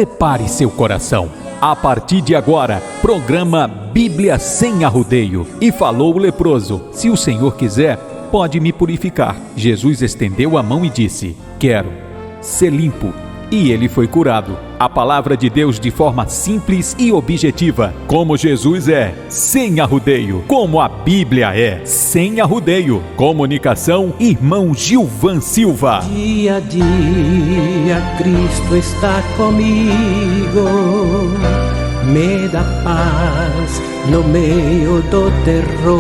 prepare seu coração. A partir de agora, programa Bíblia Sem Arrodeio. E falou o leproso: se o Senhor quiser, pode me purificar. Jesus estendeu a mão e disse: quero ser limpo. E ele foi curado. A palavra de Deus de forma simples e objetiva. Como Jesus é, sem arrodeio. Como a Bíblia é, sem arrodeio. Comunicação, irmão Gilvan Silva. Dia a dia Cristo está comigo, me dá paz no meio do terror.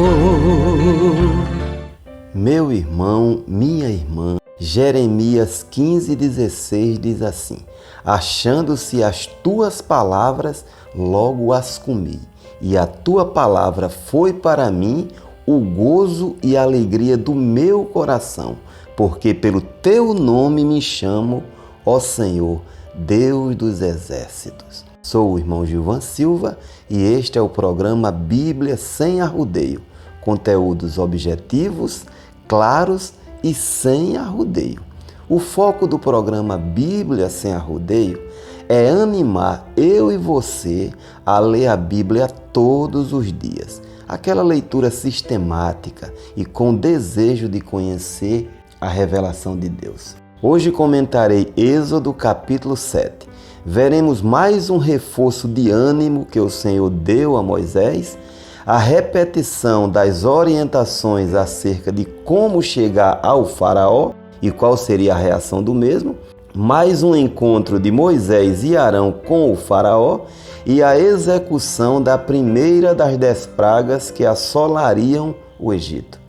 Meu irmão, minha irmã, Jeremias 15,16 diz assim: achando-se as tuas palavras, logo as comi, e a tua palavra foi para mim o gozo e a alegria do meu coração, porque pelo teu nome me chamo, ó Senhor, Deus dos exércitos. Sou o irmão Gilvan Silva e este é o programa Bíblia Sem Arrodeio, conteúdos objetivos, claros e sem arrodeio. O foco do programa Bíblia Sem Arrodeio é animar eu e você a ler a Bíblia todos os dias. Aquela leitura sistemática e com desejo de conhecer a revelação de Deus. Hoje comentarei Êxodo capítulo 7. Veremos mais um reforço de ânimo que o Senhor deu a Moisés, a repetição das orientações acerca de como chegar ao faraó e qual seria a reação do mesmo, mais um encontro de Moisés e Arão com o faraó e a execução da primeira das 10 pragas que assolariam o Egito.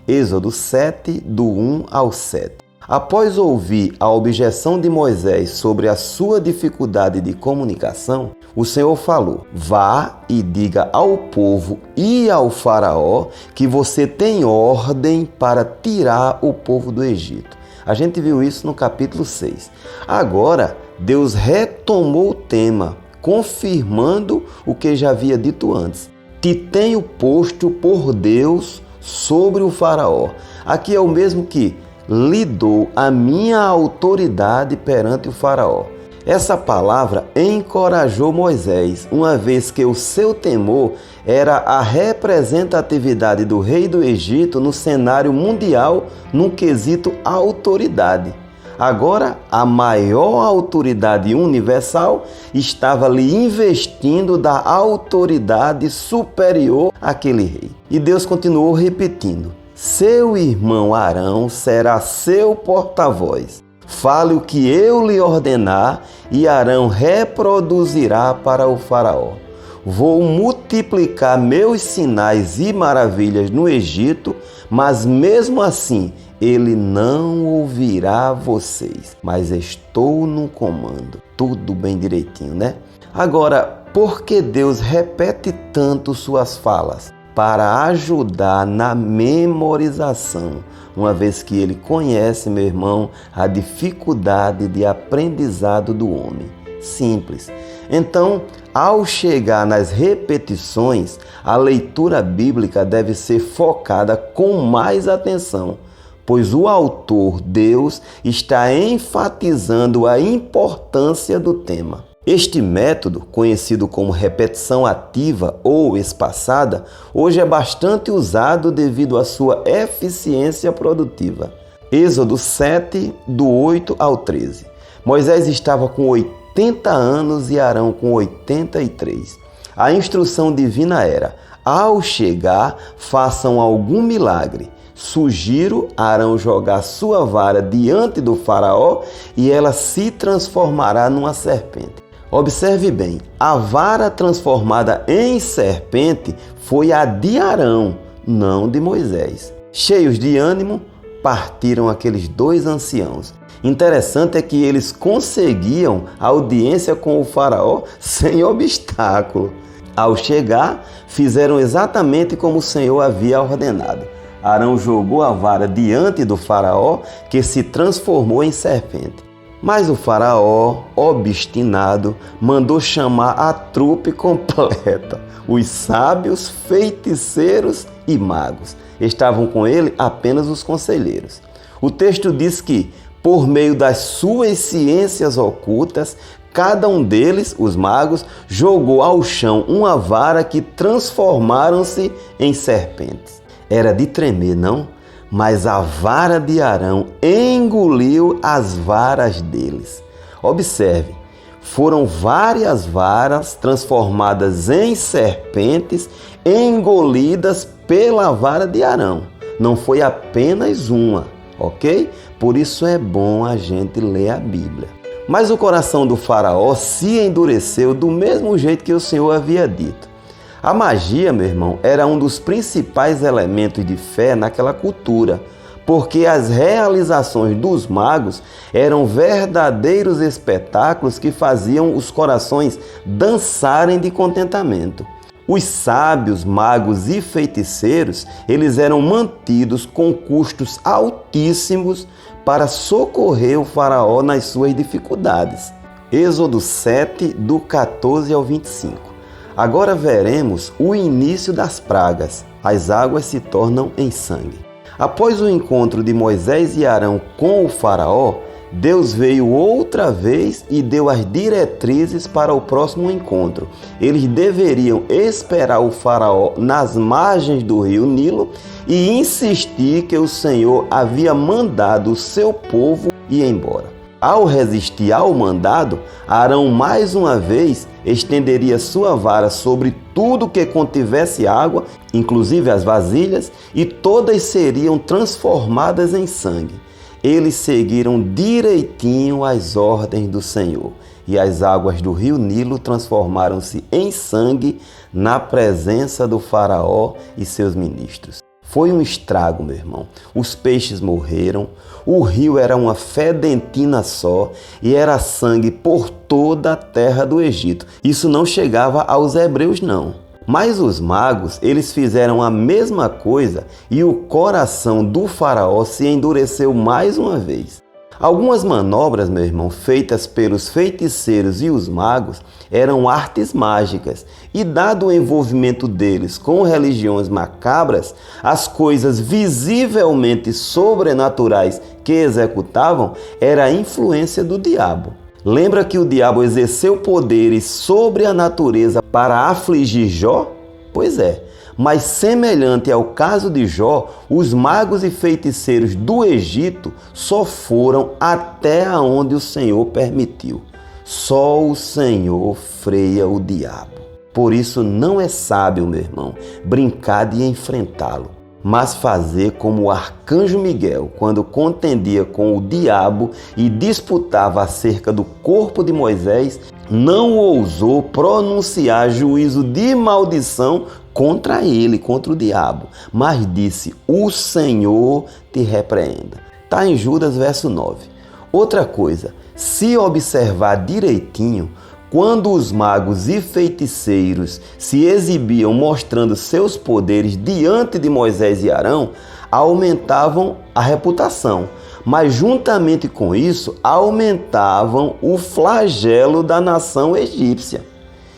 Êxodo 7, do 1 ao 7. Após ouvir a objeção de Moisés sobre a sua dificuldade de comunicação, o Senhor falou: vá e diga ao povo e ao faraó que você tem ordem para tirar o povo do Egito. A gente viu isso no capítulo 6. Agora, Deus retomou o tema, confirmando o que já havia dito antes. Te tenho posto por Deus sobre o faraó. Aqui é o mesmo que lhe dou a minha autoridade perante o faraó. Essa palavra encorajou Moisés, uma vez que o seu temor era a representatividade do rei do Egito no cenário mundial no quesito autoridade. Agora, a maior autoridade universal estava lhe investindo da autoridade superior àquele rei. E Deus continuou repetindo: seu irmão Arão será seu porta-voz. Fale o que eu lhe ordenar e Arão reproduzirá para o faraó. Vou multiplicar meus sinais e maravilhas no Egito, mas mesmo assim ele não ouvirá vocês. Mas estou no comando. Tudo bem direitinho, né? Agora, por que Deus repete tanto suas falas? Para ajudar na memorização, uma vez que ele conhece, meu irmão, a dificuldade de aprendizado do homem. Simples. Então, ao chegar nas repetições, a leitura bíblica deve ser focada com mais atenção, pois o autor, Deus, está enfatizando a importância do tema. Este método, conhecido como repetição ativa ou espaçada, hoje é bastante usado devido à sua eficiência produtiva. Êxodo 7, do 8 ao 13. Moisés estava com 80 anos e Arão com 83. A instrução divina era: ao chegar, façam algum milagre. Sugiro Arão jogar sua vara diante do faraó e ela se transformará numa serpente. Observe bem, a vara transformada em serpente foi a de Arão, não de Moisés. Cheios de ânimo, partiram aqueles 2 anciãos. Interessante é que eles conseguiam audiência com o faraó sem obstáculo. Ao chegar, fizeram exatamente como o Senhor havia ordenado. Arão jogou a vara diante do faraó, que se transformou em serpente. Mas o faraó, obstinado, mandou chamar a trupe completa. Os sábios, feiticeiros e magos. Estavam com ele apenas os conselheiros. O texto diz que, por meio das suas ciências ocultas, Cada um deles, os magos, jogou ao chão uma vara que transformaram-se em serpentes. Era de tremer, não? Mas a vara de Arão engoliu as varas deles. Observe, foram várias varas transformadas em serpentes, engolidas pela vara de Arão. Não foi apenas uma, ok? Por isso é bom a gente ler a Bíblia. Mas o coração do faraó se endureceu do mesmo jeito que o Senhor havia dito. A magia, meu irmão, era um dos principais elementos de fé naquela cultura, porque as realizações dos magos eram verdadeiros espetáculos que faziam os corações dançarem de contentamento. Os sábios, magos e feiticeiros, eles eram mantidos com custos altíssimos para socorrer o faraó nas suas dificuldades. Êxodo 7, do 14 ao 25. Agora veremos o início das pragas. As águas se tornam em sangue. Após o encontro de Moisés e Arão com o faraó, Deus veio outra vez e deu as diretrizes para o próximo encontro. Eles deveriam esperar o faraó nas margens do rio Nilo e insistir que o Senhor havia mandado o seu povo ir embora. Ao resistir ao mandado, Arão mais uma vez estenderia sua vara sobre tudo que contivesse água, inclusive as vasilhas, e todas seriam transformadas em sangue. Eles seguiram direitinho as ordens do Senhor, e as águas do rio Nilo transformaram-se em sangue na presença do faraó e seus ministros. Foi um estrago, meu irmão. Os peixes morreram, o rio era uma fedentina só e era sangue por toda a terra do Egito. Isso não chegava aos hebreus, não. Mas os magos, eles fizeram a mesma coisa e o coração do faraó se endureceu mais uma vez. Algumas manobras, meu irmão, feitas pelos feiticeiros e os magos eram artes mágicas e, dado o envolvimento deles com religiões macabras, as coisas visivelmente sobrenaturais que executavam era a influência do diabo. Lembra que o diabo exerceu poderes sobre a natureza para afligir Jó? Pois é. Mas semelhante ao caso de Jó, os magos e feiticeiros do Egito só foram até onde o Senhor permitiu. Só o Senhor freia o diabo. Por isso não é sábio, meu irmão, brincar de enfrentá-lo, mas fazer como o arcanjo Miguel, quando contendia com o diabo e disputava acerca do corpo de Moisés, não ousou pronunciar juízo de maldição contra ele, contra o diabo, mas disse: o Senhor te repreenda. Está em Judas, verso 9. Outra coisa, se observar direitinho, quando os magos e feiticeiros se exibiam mostrando seus poderes diante de Moisés e Arão, aumentavam a reputação, mas juntamente com isso, aumentavam o flagelo da nação egípcia.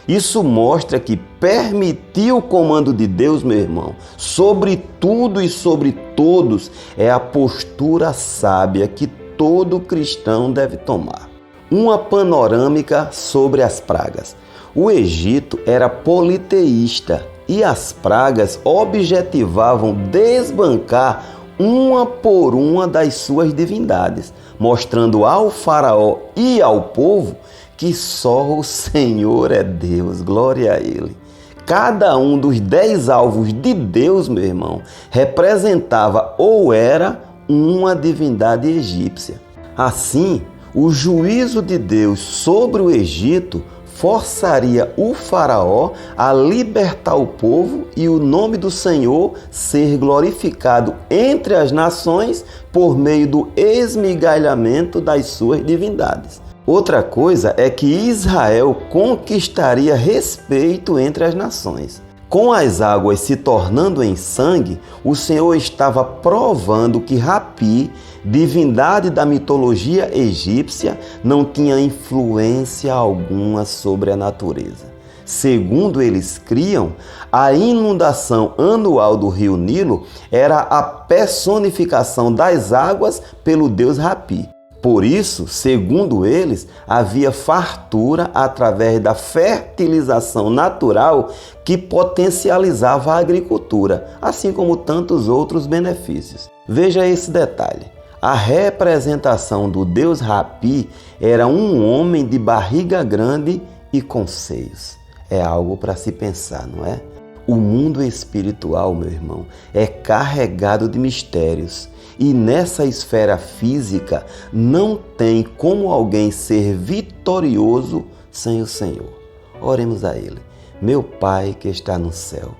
Isso mostra que permitir o comando de Deus, meu irmão, sobre tudo e sobre todos, é a postura sábia que todo cristão deve tomar. Uma panorâmica sobre as pragas. O Egito era politeísta e as pragas objetivavam desbancar uma por uma das suas divindades, mostrando ao faraó e ao povo que só o Senhor é Deus, glória a Ele. Cada um dos 10 alvos de Deus, meu irmão, representava ou era uma divindade egípcia. Assim, o juízo de Deus sobre o Egito forçaria o faraó a libertar o povo e o nome do Senhor ser glorificado entre as nações por meio do esmigalhamento das suas divindades. Outra coisa é que Israel conquistaria respeito entre as nações. Com as águas se tornando em sangue, o Senhor estava provando que Rapi, divindade da mitologia egípcia, não tinha influência alguma sobre a natureza. Segundo eles criam, a inundação anual do rio Nilo era a personificação das águas pelo deus Rapi. Por isso, segundo eles, havia fartura através da fertilização natural que potencializava a agricultura, assim como tantos outros benefícios. Veja esse detalhe. A representação do deus Rapi era um homem de barriga grande e com seios. É algo para se pensar, não é? O mundo espiritual, meu irmão, é carregado de mistérios. E nessa esfera física não tem como alguém ser vitorioso sem o Senhor. Oremos a Ele. Meu Pai que está no céu,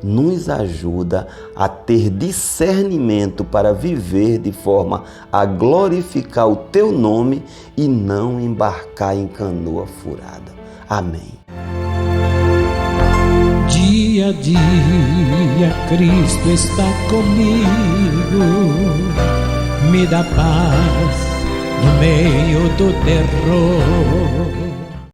nos ajuda a ter discernimento para viver de forma a glorificar o Teu nome e não embarcar em canoa furada. Amém. Dia a dia Cristo está comigo, me dá paz no meio do terror.